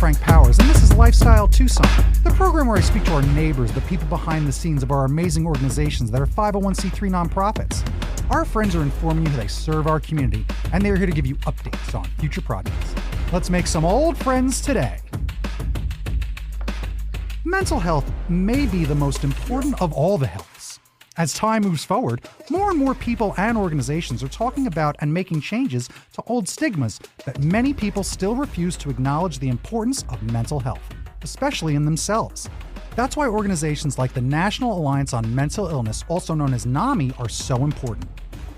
Frank Powers, and this is Lifestyle Tucson, the program where I speak to our neighbors, the people behind the scenes of our amazing organizations that are 501c3 nonprofits. Our friends are informing you how they serve our community, and they are here to give you updates on future projects. Let's make some old friends today. Mental health may be the most important of all the healths. As time moves forward, more and more people and organizations are talking about and making changes to old stigmas that many people still refuse to acknowledge the importance of mental health, especially in themselves. That's why organizations like the National Alliance on Mental Illness, also known as NAMI, are so important.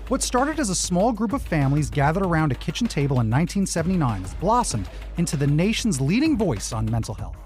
What started as a small group of families gathered around a kitchen table in 1979 has blossomed into the nation's leading voice on mental health.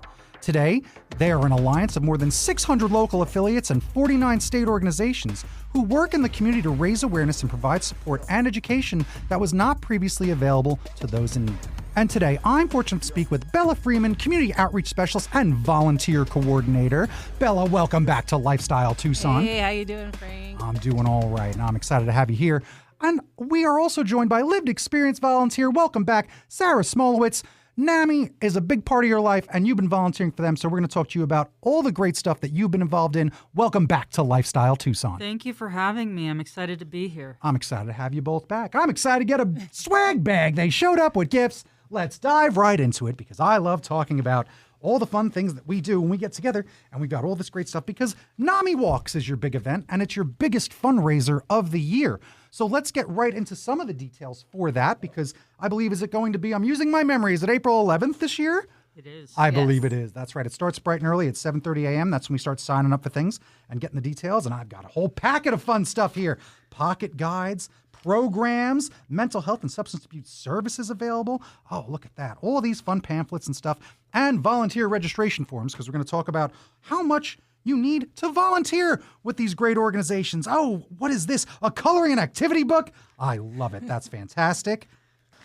Today, they are an alliance of more than 600 local affiliates and 49 state organizations who work in the community to raise awareness and provide support and education that was not previously available to those in need. And today, I'm fortunate to speak with Bella Freeman, Community Outreach Specialist and Volunteer Coordinator. Bella, welcome back to Lifestyle Tucson. Hey, how you doing, Frank? I'm doing all right, and I'm excited to have you here. And we are also joined by lived experience volunteer. Welcome back, Sarah Smolowitz. NAMI is a big part of your life, and you've been volunteering for them, so we're going to talk to you about all the great stuff that you've been involved in. Welcome back to Lifestyle Tucson. Thank you for having me. I'm excited to be here. I'm excited to have you both back. I'm excited to get a swag bag. They showed up with gifts. Let's dive right into it, because I love talking about all the fun things that we do when we get together, and we've got all this great stuff because NAMIWalks is your big event, and it's your biggest fundraiser of the year. So let's get right into some of the details for that, because I believe, is it going to be, I'm using my memory, is it April 11th this year? It is. I believe it is. That's right. It starts bright and early at 7:30 a.m. That's when we start signing up for things and getting the details. And I've got a whole packet of fun stuff here. Pocket guides, programs, mental health and substance abuse services available. Oh, look at that. All of these fun pamphlets and stuff, and volunteer registration forms, because we're going to talk about how much you need to volunteer with these great organizations. Oh, what is this? A coloring and activity book? I love it. That's fantastic.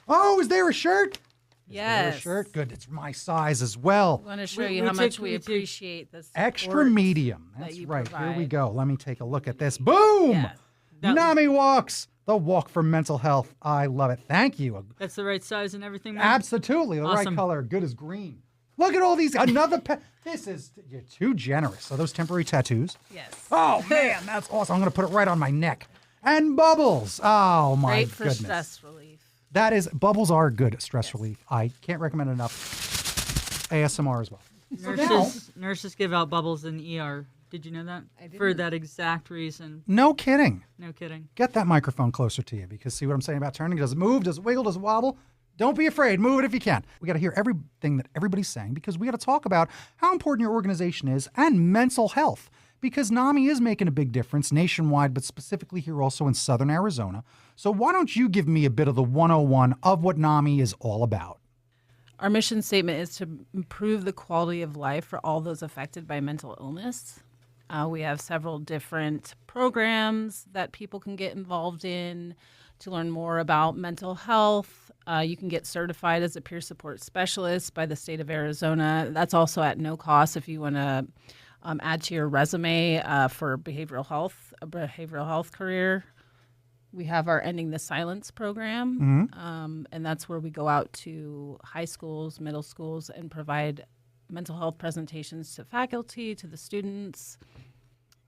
Oh, is there a shirt? Yes. Is there a shirt? Good. It's my size as well. I want to show you how much we appreciate this. Extra medium. That's right. Provide. Here we go. Let me take a look at this. Boom! Yes. NAMIWalks, the walk for mental health. I love it. Thank you. That's the right size and everything, man? Absolutely. The right Awesome. color. Good as green. Look at all these. Another This is, you're too generous. Are those temporary tattoos? Yes. Oh, man, that's awesome. I'm going to put it right on my neck. And bubbles. Oh, my Great for goodness. stress relief. That is, bubbles are good stress relief. I can't recommend enough. ASMR as well. Nurses give out bubbles in ER. Did you know that? I didn't. For that exact reason. No kidding. No kidding. Get that microphone closer to you, because see what I'm saying about turning? Does it move? Does it wiggle? Does it wobble? Don't be afraid. Move it if you can. We got to hear everything that everybody's saying, because we got to talk about how important your organization is and mental health, because NAMI is making a big difference nationwide, but specifically here also in Southern Arizona. So why don't you give me a bit of the 101 of what NAMI is all about? Our mission statement is to improve the quality of life for all those affected by mental illness. We have several different programs that people can get involved in to learn more about mental health. You can get certified as a peer support specialist by the state of Arizona. That's also at no cost if you want to add to your resume for a behavioral health career. We have our Ending the Silence program, and that's where we go out to high schools, middle schools, and provide mental health presentations to faculty, to the students.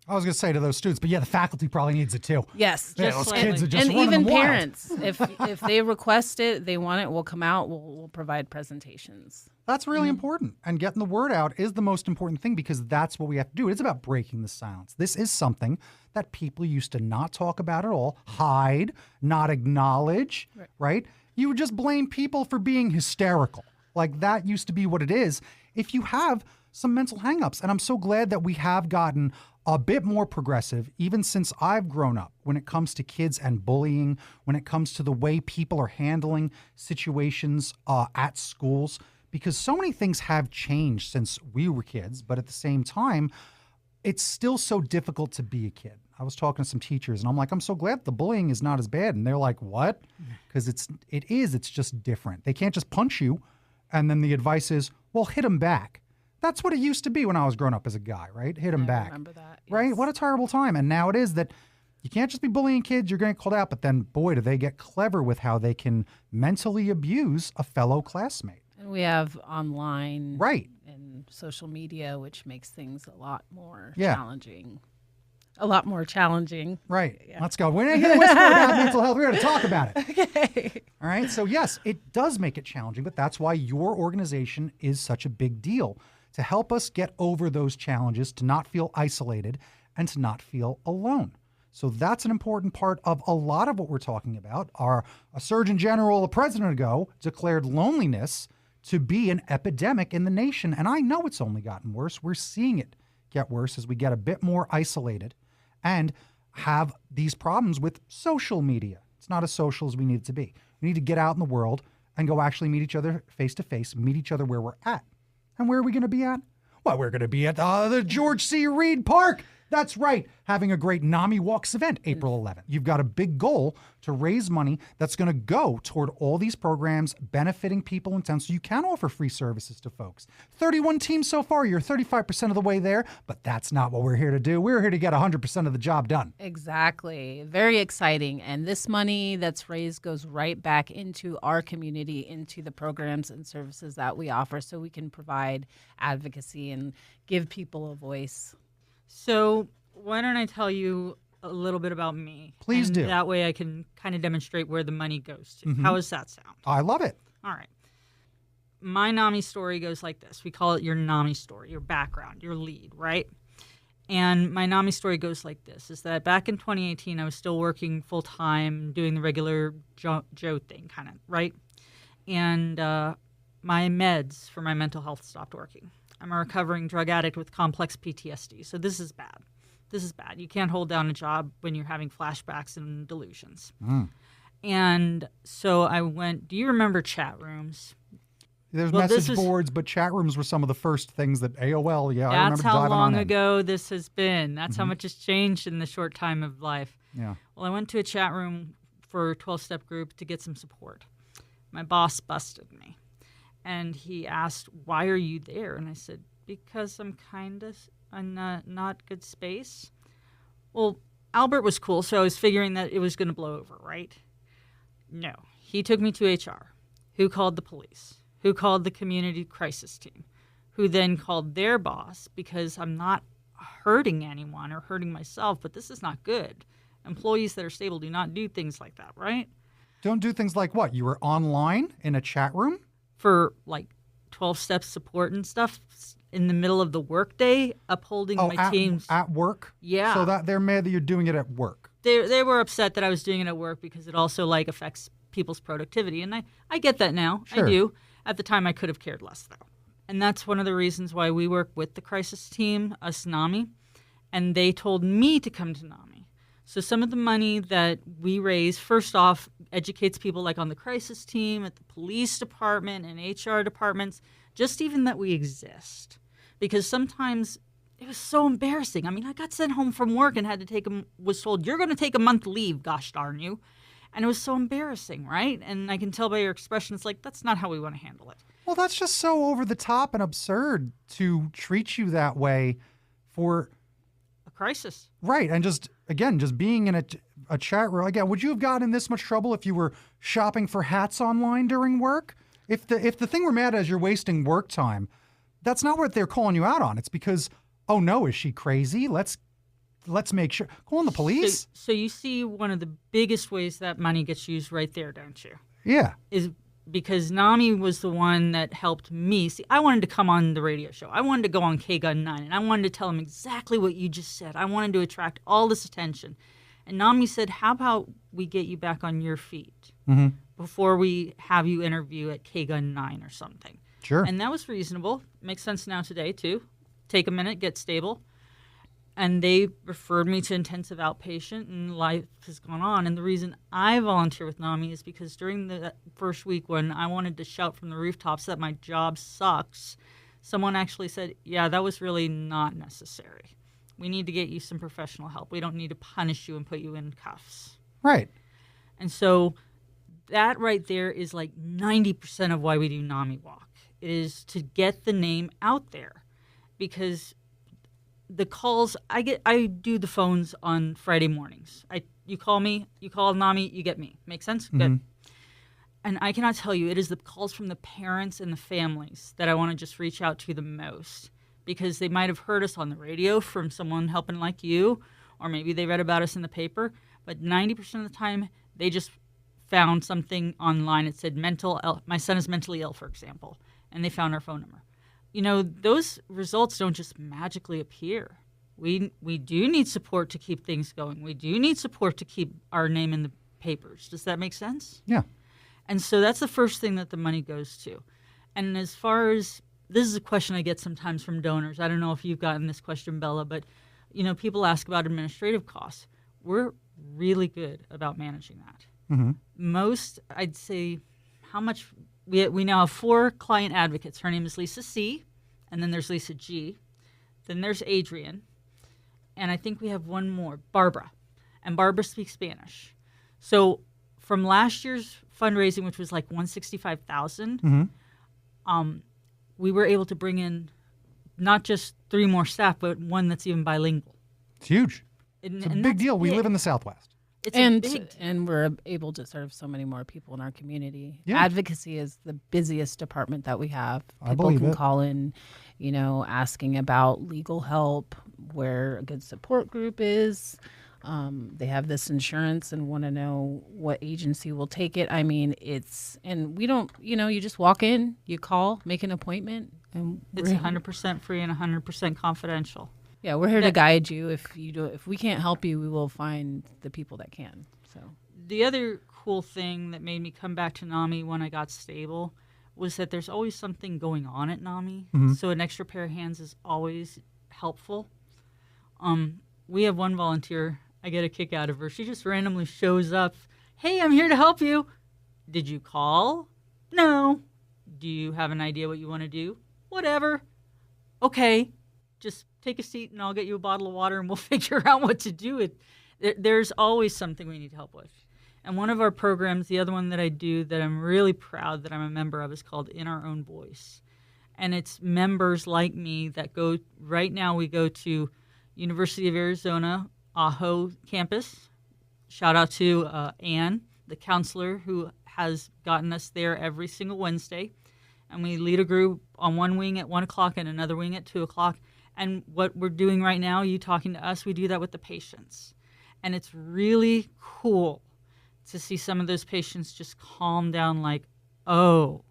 I was going to say to those students, but yeah, the faculty probably needs it too. Yes. Yeah, those kids are just and running even them wild. parents, if they request it, they want it, we'll come out, we'll provide presentations. That's really important. And getting the word out is the most important thing, because that's what we have to do. It's about breaking the silence. This is something that people used to not talk about at all, hide, not acknowledge, right? You would just blame people for being hysterical. Like, that used to be what it is if you have some mental hangups. And I'm so glad that we have gotten a bit more progressive, even since I've grown up, when it comes to kids and bullying, when it comes to the way people are handling situations at schools, because so many things have changed since we were kids, but at the same time, it's still so difficult to be a kid. I was talking to some teachers, and I'm like, I'm so glad the bullying is not as bad. And they're like, what? Because it's just different. They can't just punch you, and then the advice is, well, hit them back. That's what it used to be when I was growing up as a guy, right? Hit him back. I remember that. Yes. Right? What a terrible time. And now it is that you can't just be bullying kids, you're going to get called out, but then, boy, do they get clever with how they can mentally abuse a fellow classmate. And We have online Right. and social media, which makes things a lot more Yeah. challenging. A lot more challenging. Right. Yeah. Let's go. We're not going to whisper about mental health. We're going to talk about it. Okay. All right. So, yes, it does make it challenging, but that's why your organization is such a big deal, to help us get over those challenges, to not feel isolated and to not feel alone. So that's an important part of a lot of what we're talking about. A Surgeon General a president ago declared loneliness to be an epidemic in the nation. And I know it's only gotten worse. We're seeing it get worse as we get a bit more isolated and have these problems with social media. It's not as social as we need it to be. We need to get out in the world and go actually meet each other face to face, meet each other where we're at. And where are we going to be at? Well, we're going to be at the George C. Reed Park. That's right, having a great NAMIWalks event April 11th. You've got a big goal to raise money that's going to go toward all these programs benefiting people in town, so you can offer free services to folks. 31 teams so far. You're 35% of the way there, but that's not what we're here to do. We're here to get 100% of the job done. Exactly. Very exciting. And this money that's raised goes right back into our community, into the programs and services that we offer, so we can provide advocacy and give people a voice. So why don't I tell you a little bit about me? Please and do. That way I can kind of demonstrate where the money goes to. How does that sound? I love it. All right. My NAMI story goes like this. We call it your NAMI story, your background, your lead, right? And my NAMI story goes like this, is that back in 2018, I was still working full-time, doing the regular Joe thing, kind of, right? And my meds for my mental health stopped working. I'm a recovering drug addict with complex PTSD, so this is bad. This is bad. You can't hold down a job when you're having flashbacks and delusions. And so I went, do you remember chat rooms? There's message boards, but chat rooms were some of the first things that AOL, I remember That's how diving long on in. ago this has been. That's how much has changed in the short time of life. Yeah. Well, I went to a chat room for a 12-step group to get some support. My boss busted me. And he asked, why are you there? And I said, because I'm kind of in a not good space. Well, Albert was cool, so I was figuring that it was going to blow over, right? No. He took me to HR, who called the police, who called the community crisis team, who then called their boss, because I'm not hurting anyone or hurting myself, but this is not good. Employees that are stable do not do things like that, right? Don't do things like what? You were online in a chat room? For like 12-step support and stuff in the middle of the workday, upholding my team's at work? Yeah. So that they're mad that you're doing it at work. They were upset that I was doing it at work because it also like affects people's productivity. And I get that now. Sure. I do. At the time I could have cared less though. And that's one of the reasons why we work with the crisis team, us NAMI, and they told me to come to NAMI. So some of the money that we raise, first off, educates people like on the crisis team, at the police department and HR departments, just even that we exist. Because sometimes it was so embarrassing. I mean, I got sent home from work and was told, you're going to take a month leave, gosh darn you. And it was so embarrassing, right? And I can tell by your expression, it's like, that's not how we want to handle it. Well, that's just so over the top and absurd to treat you that way for A crisis. right. And just being in a chat room. Again, would you have gotten in this much trouble if you were shopping for hats online during work? If the thing we're mad at is you're wasting work time, that's not what they're calling you out on. It's because, oh no, is she crazy? Let's make sure. Calling the police? So you see one of the biggest ways that money gets used right there, don't you? Yeah. Is because NAMI was the one that helped me. See, I wanted to come on the radio show. I wanted to go on K-Gun 9, and I wanted to tell them exactly what you just said. I wanted to attract all this attention. And NAMI said, how about we get you back on your feet before we have you interview at K-Gun 9 or something? Sure. And that was reasonable. Makes sense now today, too. Take a minute, get stable. And they referred me to intensive outpatient, and life has gone on. And the reason I volunteer with NAMI is because during the first week when I wanted to shout from the rooftops that my job sucks, someone actually said, yeah, that was really not necessary. We need to get you some professional help. We don't need to punish you and put you in cuffs. Right. And so that right there is like 90% of why we do NAMIWalk. It is to get the name out there, because the calls I do the phones on Friday mornings. You call me, you call NAMI, you get me. Make sense? Good. And I cannot tell you, it is the calls from the parents and the families that I want to just reach out to the most, because they might have heard us on the radio from someone helping like you, or maybe they read about us in the paper. But 90% of the time, they just found something online. It said my son is mentally ill, for example, and they found our phone number. Those results don't just magically appear. We do need support to keep things going. We do need support to keep our name in the papers. Does that make sense? Yeah. And so that's the first thing that the money goes to. And as far as, this is a question I get sometimes from donors. I don't know if you've gotten this question, Bella, but people ask about administrative costs. We're really good about managing that. Mm-hmm. Most, I'd say, how much, we now have 4 client advocates. Her name is Lisa C., and then there's Lisa G., then there's Adrian, and I think we have one more, Barbara. And Barbara speaks Spanish. So from last year's fundraising, which was like $165,000, Mm-hmm. We were able to bring in not just 3 more staff, but one that's even bilingual. It's huge. And, It's a and big that's deal. We big. live in the Southwest. It's a big And we're able to serve so many more people in our community. Yeah. Advocacy is the busiest department that we have. I People believe can it. call in, asking about legal help, where a good support group is. They have this insurance and want to know what agency will take it. I mean, and we don't, you just walk in, you call, make an appointment, and It's 100% free and 100% confidential. Yeah, we're here to guide you. If we can't help you, we will find the people that can. So The other cool thing that made me come back to NAMI when I got stable was that there's always something going on at NAMI. Mhm. So an extra pair of hands is always helpful. We have one volunteer, I get a kick out of her. She just randomly shows up. Hey, I'm here to help you. Did you call? No. Do you have an idea what you want to do? Whatever. Okay. Just take a seat and I'll get you a bottle of water and we'll figure out what to do. There's always something we need help with. And one of our programs, the other one that I do that I'm really proud that I'm a member of, is called In Our Own Voice. And it's members like me that go, right now we go to University of Arizona, Ajo campus. Shout out to Ann, the counselor who has gotten us there every single Wednesday. And we lead a group on one wing at 1 o'clock and another wing at 2 o'clock. And what we're doing right now, you talking to us, we do that with the patients. And it's really cool to see some of those patients just calm down like, oh,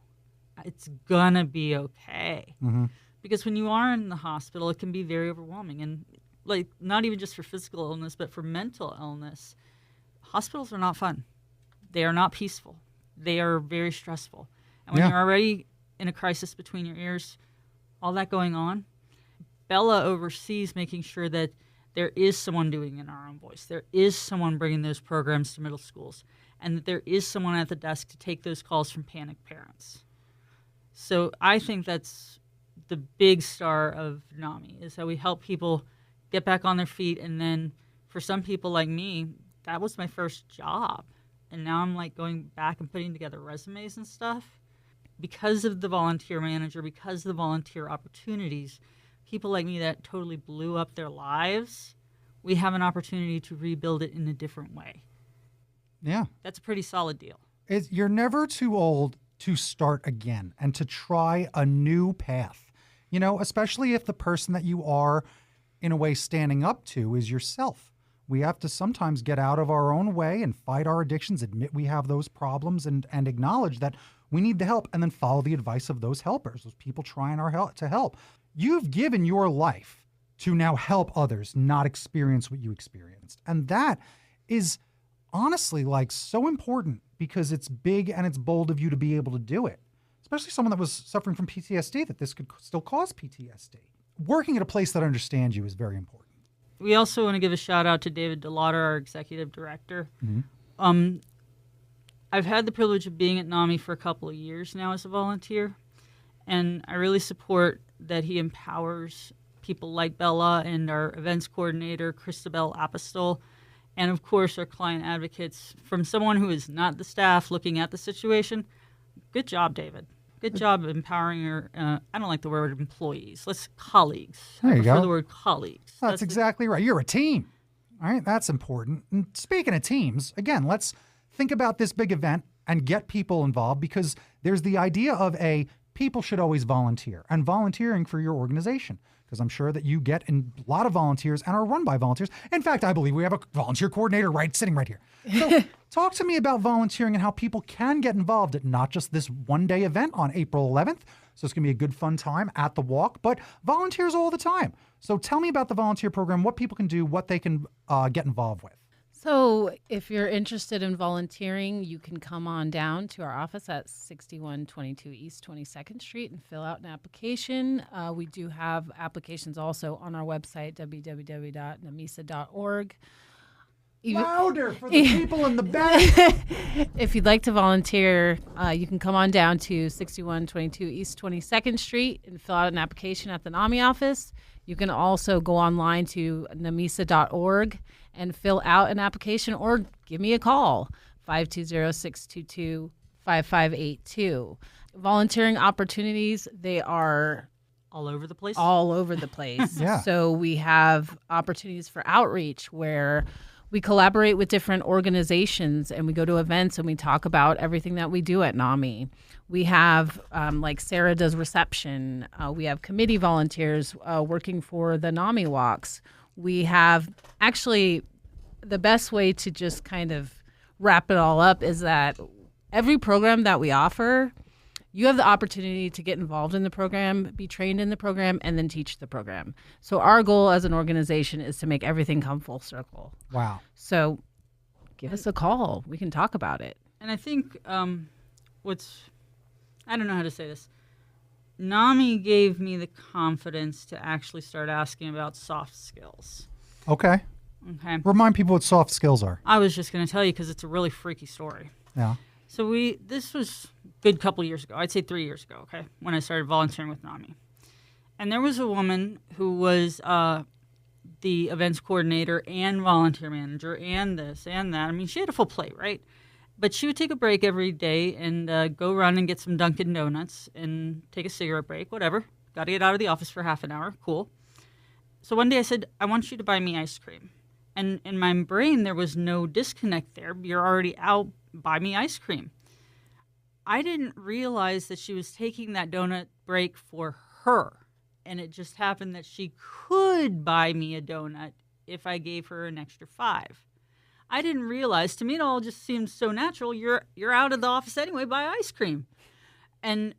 it's gonna be okay. Mm-hmm. Because when you are in the hospital, it can be very overwhelming. And like, not even just for physical illness, but for mental illness, hospitals are not fun. They are not peaceful. They are very stressful. And when Yeah. you're already in a crisis between your ears, all that going on, Bella oversees making sure that there is someone doing In Our Own Voice. There is someone bringing those programs to middle schools. And that there is someone at the desk to take those calls from panicked parents. So I think that's the big star of NAMI, is that we help people get back on their feet. And then for some people like me, that was my first job. And now I'm like going back and putting together resumes and stuff. Because of the volunteer manager, because of the volunteer opportunities, people like me that totally blew up their lives, we have an opportunity to rebuild it in a different way. Yeah. That's a pretty solid deal. You're never too old to start again and to try a new path, especially if the person that you are in a way standing up to is yourself. We have to sometimes get out of our own way and fight our addictions, admit we have those problems and acknowledge that we need the help, and then follow the advice of those helpers, those people trying to help. You've given your life to now help others not experience what you experienced. And that is honestly like so important, because it's big and it's bold of you to be able to do it, especially someone that was suffering from PTSD, that this could still cause PTSD. Working at a place that understands you is very important. We also want to give a shout out to David DeLauder, our executive director. Mm-hmm. I've had the privilege of being at NAMI for a couple of years now as a volunteer, and I really support that he empowers people like Bella and our events coordinator, Christabel Apostol, and of course our client advocates. From someone who is not the staff looking at the situation, good job, David. Good job empowering your, I don't like the word employees, let's colleagues. There you I prefer go. the word colleagues. That's exactly right. You're a team. All right, that's important. And speaking of teams, again, let's think about this big event and get people involved, because there's the idea of people should always volunteer and volunteering for your organization. Because I'm sure that you get a lot of volunteers and are run by volunteers. In fact, I believe we have a volunteer coordinator sitting right here. So talk to me about volunteering and how people can get involved at not just this one-day event on April 11th. So it's going to be a good, fun time at the walk, but volunteers all the time. So tell me about the volunteer program, what people can do, what they can get involved with. So if you're interested in volunteering, you can come on down to our office at 6122 East 22nd Street and fill out an application. We do have applications also on our website, www.namisa.org. Louder for the people in the back. If you'd like to volunteer, you can come on down to 6122 East 22nd Street and fill out an application at the NAMI office. You can also go online to namisa.org and fill out an application, or give me a call, 520-622-5582. Volunteering opportunities, they are all over the place. All over the place. Yeah. So we have opportunities for outreach where we collaborate with different organizations and we go to events and we talk about everything that we do at NAMI. We have, like Sarah does reception. We have committee volunteers working for the NAMIWalks. We have actually the best way to just kind of wrap it all up is that every program that we offer, you have the opportunity to get involved in the program, be trained in the program, and then teach the program. So our goal as an organization is to make everything come full circle. Wow. So give us a call. We can talk about it. And I think I don't know how to say this. NAMI gave me the confidence to actually start asking about soft skills. Okay. Okay. Remind people what soft skills are. I was just going to tell you because it's a really freaky story. Yeah. So this was a good couple years ago. I'd say 3 years ago, okay, when I started volunteering with NAMI. And there was a woman who was the events coordinator and volunteer manager and this and that. I mean, she had a full plate, right? But she would take a break every day and go run and get some Dunkin' Donuts and take a cigarette break, whatever. Got to get out of the office for half an hour. Cool. So one day I said, I want you to buy me ice cream. And in my brain, there was no disconnect there. You're already out. Buy me ice cream. I didn't realize that she was taking that donut break for her. And it just happened that she could buy me a donut if I gave her an extra $5. I didn't realize. To me, it all just seemed so natural. You're out of the office anyway. Buy ice cream. And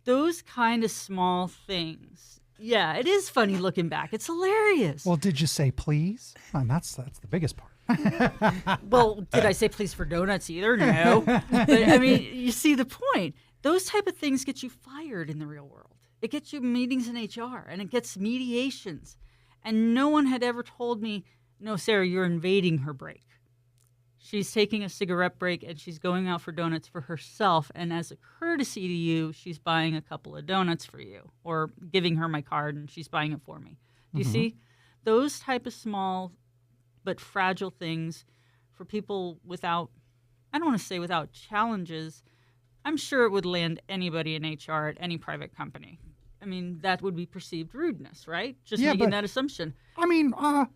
those kind of small things. Yeah, it is funny looking back. It's hilarious. Well, did you say please? And that's the biggest part. Well, did I say please for donuts either? No. But, I mean, you see the point. Those type of things get you fired in the real world. It gets you meetings in HR, and it gets mediations. And no one had ever told me, no, Sarah, you're invading her break. She's taking a cigarette break, and she's going out for donuts for herself. And as a courtesy to you, she's buying a couple of donuts for you, or giving her my card, and she's buying it for me. Do you see? Those type of small but fragile things for people without, I don't want to say without challenges. I'm sure it would land anybody in HR at any private company. I mean, that would be perceived rudeness, right? Just making that assumption. I mean, I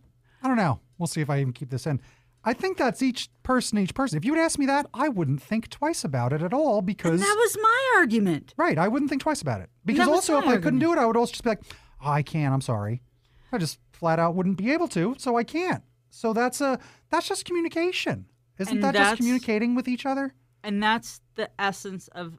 don't know. We'll see if I even keep this in. I think that's each person. If you would ask me that, I wouldn't think twice about it at all because... And that was my argument. Right. I wouldn't think twice about it. Because also, if I couldn't do it, I would also just be like, oh, I can't. I'm sorry. I just flat out wouldn't be able to, so I can't. So that's just communication. Isn't that just communicating with each other? And that's the essence of,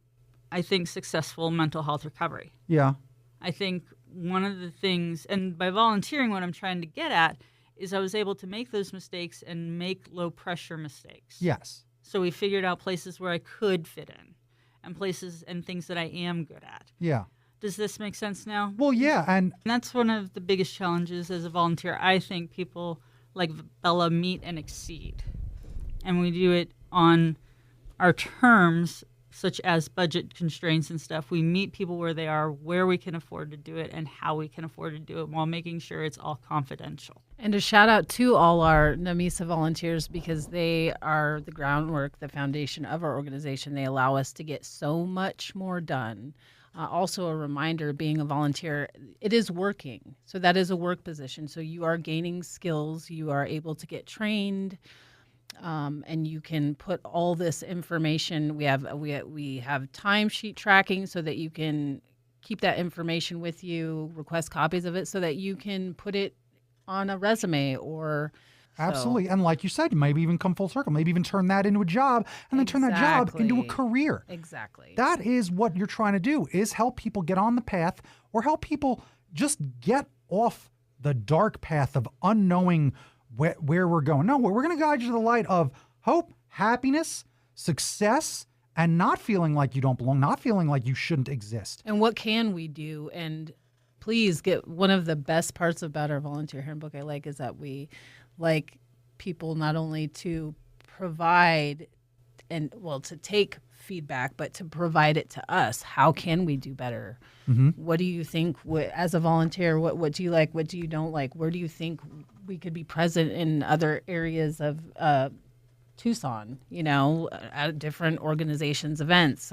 I think, successful mental health recovery. Yeah. I think one of the things, and by volunteering, what I'm trying to get at is I was able to make those mistakes and make low-pressure mistakes. Yes. So we figured out places where I could fit in and places and things that I am good at. Yeah. Does this make sense now? Well, yeah. And that's one of the biggest challenges as a volunteer. I think people like Bella meet and exceed. And we do it on our terms, such as budget constraints and stuff. We meet people where they are, where we can afford to do it, and how we can afford to do it while making sure it's all confidential. And a shout out to all our NAMISA volunteers because they are the groundwork, the foundation of our organization. They allow us to get so much more done. Also a reminder, being a volunteer, it is working. So that is a work position. So you are gaining skills. You are able to get trained. and you can put all this information. We have timesheet tracking so that you can keep that information with you, request copies of it so that you can put it on a resume or Absolutely. And like you said, maybe even come full circle, maybe even turn that into a job and then turn that job into a career. Exactly. That is what you're trying to do, is help people get on the path or help people just get off the dark path of unknowing where we're going. No, we're going to guide you to the light of hope, happiness, success, and not feeling like you don't belong, not feeling like you shouldn't exist. And what can we do? And please get one of the best parts about our volunteer handbook I like is that we like people not only to provide to take feedback, but to provide it to us. How can we do better? Mm-hmm. What do you think as a volunteer? What do you like? What do you don't like? Where do you think we could be present in other areas of Tucson, at different organizations, events,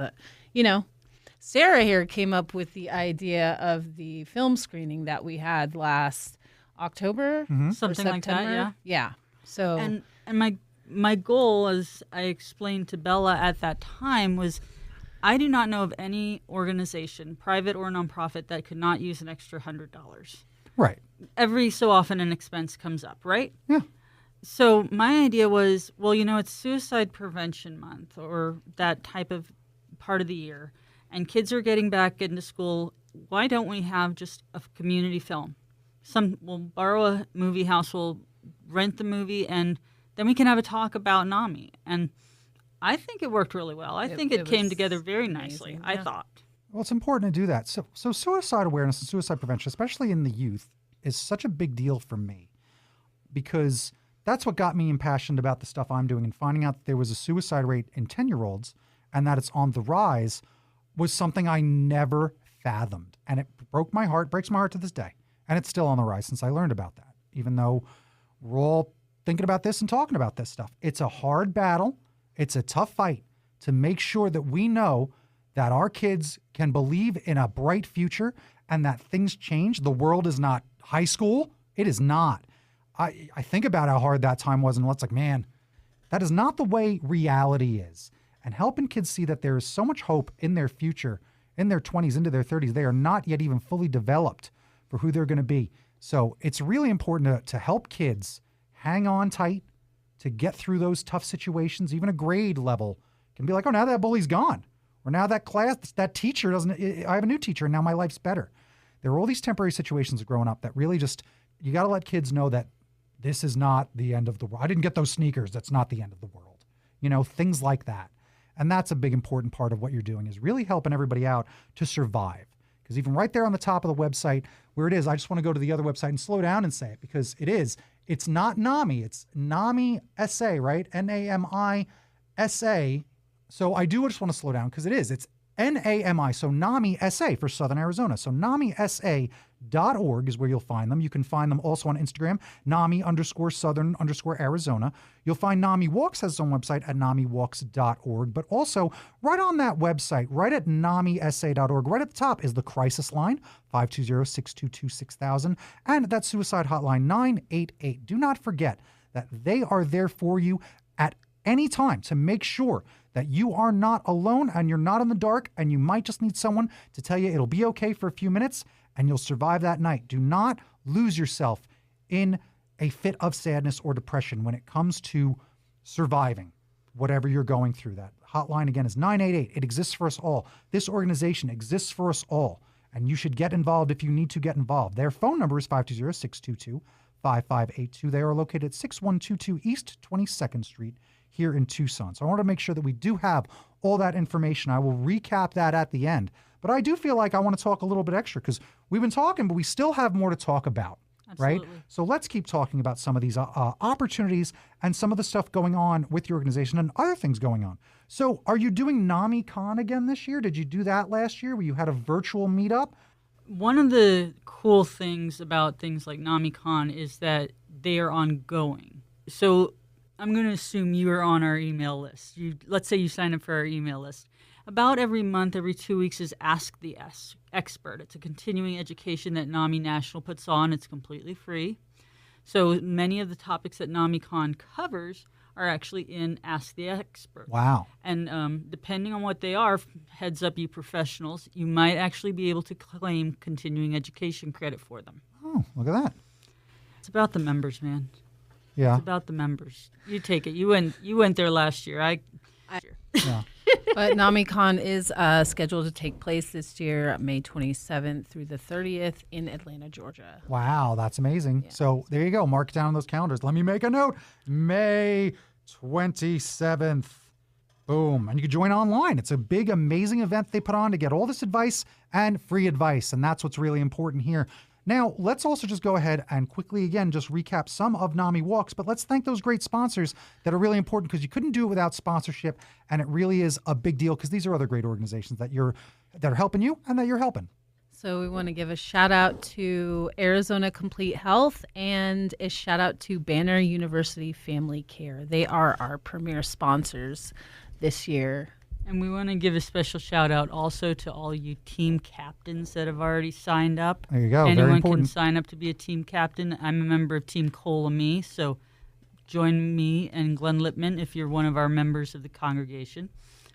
Sarah here came up with the idea of the film screening that we had last October, something like that. Yeah. Yeah. So, and my goal, as I explained to Bella at that time, was I do not know of any organization, private or nonprofit, that could not use an extra $100. Right. Every so often an expense comes up, right? Yeah. So my idea was, well, it's Suicide Prevention Month or that type of part of the year, and kids are getting back into school. Why don't we have just a community film? We'll borrow a movie house, we'll rent the movie, and then we can have a talk about NAMI. And I think it worked really well. I think it came together very nicely, I thought. Well, it's important to do that. So suicide awareness and suicide prevention, especially in the youth, is such a big deal for me because that's what got me impassioned about the stuff I'm doing, and finding out that there was a suicide rate in 10-year-olds and that it's on the rise was something I never fathomed. And it breaks my heart to this day. And it's still on the rise since I learned about that, even though we're all thinking about this and talking about this stuff. It's a hard battle. It's a tough fight to make sure that we know that our kids can believe in a bright future and that things change. The world is not high school. It is not. I think about how hard that time was, and it's like, man, that is not the way reality is. And helping kids see that there is so much hope in their future, in their 20s, into their 30s. They are not yet even fully developed for who they're going to be. So it's really important to help kids hang on tight, to get through those tough situations. Even a grade level can be like, oh, now that bully's gone. Or now that class, that teacher doesn't, I have a new teacher and now my life's better. There are all these temporary situations growing up that really just, you got to let kids know that this is not the end of the world. I didn't get those sneakers. That's not the end of the world. Things like that. And that's a big important part of what you're doing, is really helping everybody out to survive. Because even right there on the top of the website where it is, I just want to go to the other website and slow down and say it, because it's not NAMI, it's NAMI SA, right? NAMI-SA. So I do just want to slow down because it's NAMI, so NAMI SA for Southern Arizona. So NAMISA.org is where you'll find them. You can find them also on Instagram, NAMI_Southern_Arizona. You'll find NAMIWalks has its own website at NAMIWalks.org. But also, right on that website, right at NAMISA.org, right at the top is the crisis line, 520-622-6000, and that suicide hotline, 988. Do not forget that they are there for you at any time to make sure that you are not alone and you're not in the dark, and you might just need someone to tell you it'll be okay for a few minutes and you'll survive that night. Do not lose yourself in a fit of sadness or depression when it comes to surviving whatever you're going through. That hotline, again, is 988. It exists for us all. This organization exists for us all, and you should get involved if you need to get involved. Their phone number is 520-622-5582. They are located at 6122 East 22nd Street here in Tucson. So I want to make sure that we do have all that information. I will recap that at the end. But I do feel like I want to talk a little bit extra because we've been talking, but we still have more to talk about. Absolutely. Right? So let's keep talking about some of these opportunities and some of the stuff going on with your organization and other things going on. So are you doing NAMICon again this year? Did you do that last year where you had a virtual meetup? One of the cool things about things like NAMICon is that they are ongoing. So I'm going to assume you are on our email list. Let's say you sign up for our email list. About every month, every 2 weeks is Ask the Expert. It's a continuing education that NAMI National puts on. It's completely free. So many of the topics that NAMICon covers are actually in Ask the Expert. Wow. And depending on what they are, heads up you professionals, you might actually be able to claim continuing education credit for them. Oh, look at that. It's about the members, man. Yeah. It's about the members. You take it. You went there last year. Yeah. But NAMICon is scheduled to take place this year, May 27th through the 30th in Atlanta, Georgia. Wow, that's amazing. Yeah. So there you go. Mark it down on those calendars. Let me make a note. May 27th. Boom. And you can join online. It's a big, amazing event they put on to get all this advice and free advice. And that's what's really important here. Now, let's also just go ahead and quickly, again, just recap some of NAMI Walks, but let's thank those great sponsors that are really important because you couldn't do it without sponsorship, and it really is a big deal because these are other great organizations that are helping you and that you're helping. So we want to give a shout out to Arizona Complete Health and a shout out to Banner University Family Care. They are our premier sponsors this year. And we want to give a special shout out also to all you team captains that have already signed up. There you go. Anyone Very can important. sign up to be a team captain. I'm a member of Team Colamy, so join me and Glenn Lippman if you're one of our members of the congregation.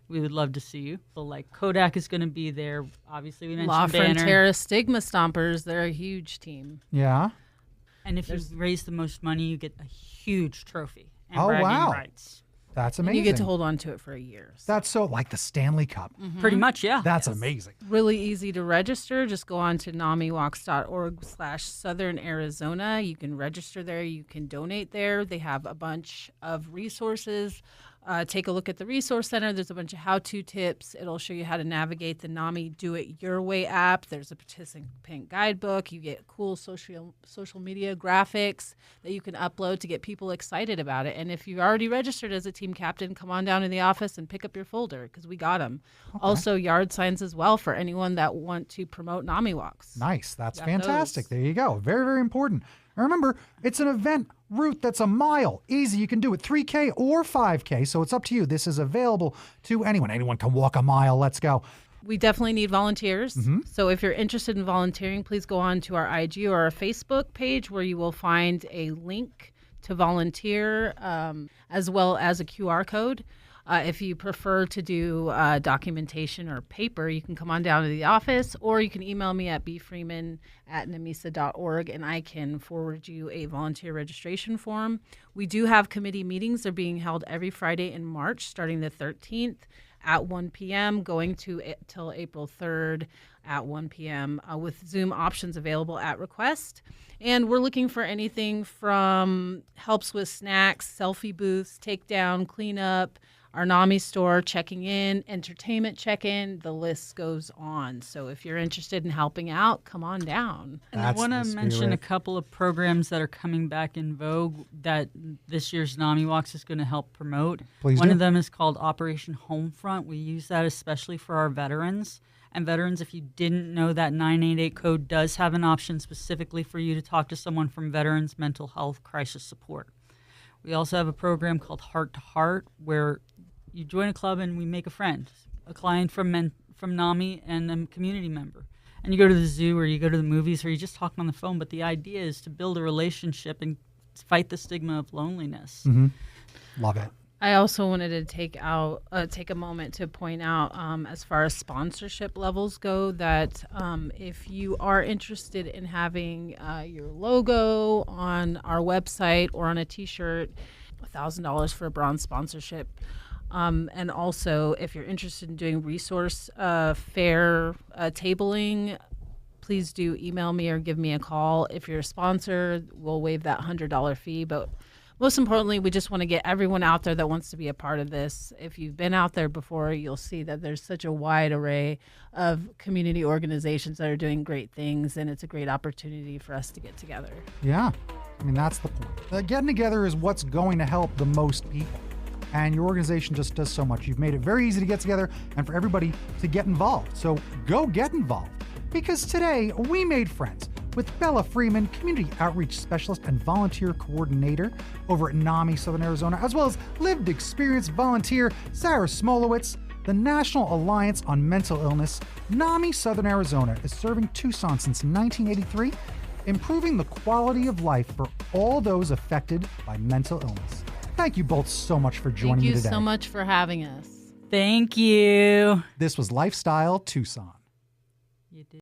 We would love to see you. So, like, Kodak is going to be there. Obviously, we mentioned La Banner. Frontera Stigma Stompers, they're a huge team. Yeah. And if you raise the most money, you get a huge trophy and Oh, bragging wow. rights. That's And amazing. you get to hold on to it for a year. So That's so like the Stanley Cup. Pretty much, yeah. That's amazing. really easy to register. Just go on to NAMIWalks.org/Southern Arizona. You can register there. You can donate there. They have a bunch of resources. Take a look at the Resource Center. There's a bunch of how-to tips. It'll show you how to navigate the NAMI Do It Your Way app. There's a participant guidebook. You get cool social media graphics that you can upload to get people excited about it. And if you're already registered as a team captain, come on down to the office and pick up your folder because we got them. Okay. Also, yard signs as well for anyone that want to promote NAMI Walks. Nice. That's Got fantastic. those. There you go. Very, very important. And remember, it's an event route that's a mile. Easy. You can do it 3K or 5K. So it's up to you. This is available to anyone. Anyone can walk a mile. Let's go. We definitely need volunteers. So if you're interested in volunteering, please go on to our IG or our Facebook page where you will find a link to volunteer as well as a QR code. If you prefer to do documentation or paper, you can come on down to the office or you can email me at bfreeman@namisa.org and I can forward you a volunteer registration form. We do have committee meetings. They're being held every Friday in March starting the 13th at 1 p.m. going to till April 3rd at 1 p.m. With Zoom options available at request. And we're looking for anything from helps with snacks, selfie booths, takedown, cleanup, our NAMI store, checking in, entertainment check-in, the list goes on. So if you're interested in helping out, come on down. And That's I want the to mention spirit. a couple of programs that are coming back in vogue that this year's NAMI Walks is going to help promote. Please One do. of them is called Operation Homefront. We use that especially for our veterans. And veterans, if you didn't know, that 988 code does have an option specifically for you to talk to someone from Veterans Mental Health Crisis Support. We also have a program called Heart to Heart where you join a club and we make a friend, a client from NAMI and a community member. And you go to the zoo or you go to the movies or you just talk on the phone. But the idea is to build a relationship and fight the stigma of loneliness. Love it. I also wanted to take a moment to point out, as far as sponsorship levels go, that if you are interested in having your logo on our website or on a T-shirt, $1,000 for a bronze sponsorship. And also, if you're interested in doing resource fair tabling, please do email me or give me a call. If you're a sponsor, we'll waive that $100 fee. But most importantly, we just want to get everyone out there that wants to be a part of this. If you've been out there before, you'll see that there's such a wide array of community organizations that are doing great things, and it's a great opportunity for us to get together. Yeah. I mean, that's the point. Getting together is what's going to help the most people. And your organization just does so much. You've made it very easy to get together and for everybody to get involved. So go get involved. Because today we made friends with Bella Freeman, Community Outreach Specialist and Volunteer Coordinator over at NAMI Southern Arizona, as well as lived experience volunteer Sarah Smolowitz. The National Alliance on Mental Illness, NAMI Southern Arizona, is serving Tucson since 1983, improving the quality of life for all those affected by mental illness. Thank Thank you both so much for joining Thank me you today. so much for having us. Thank you. This was Lifestyle Tucson.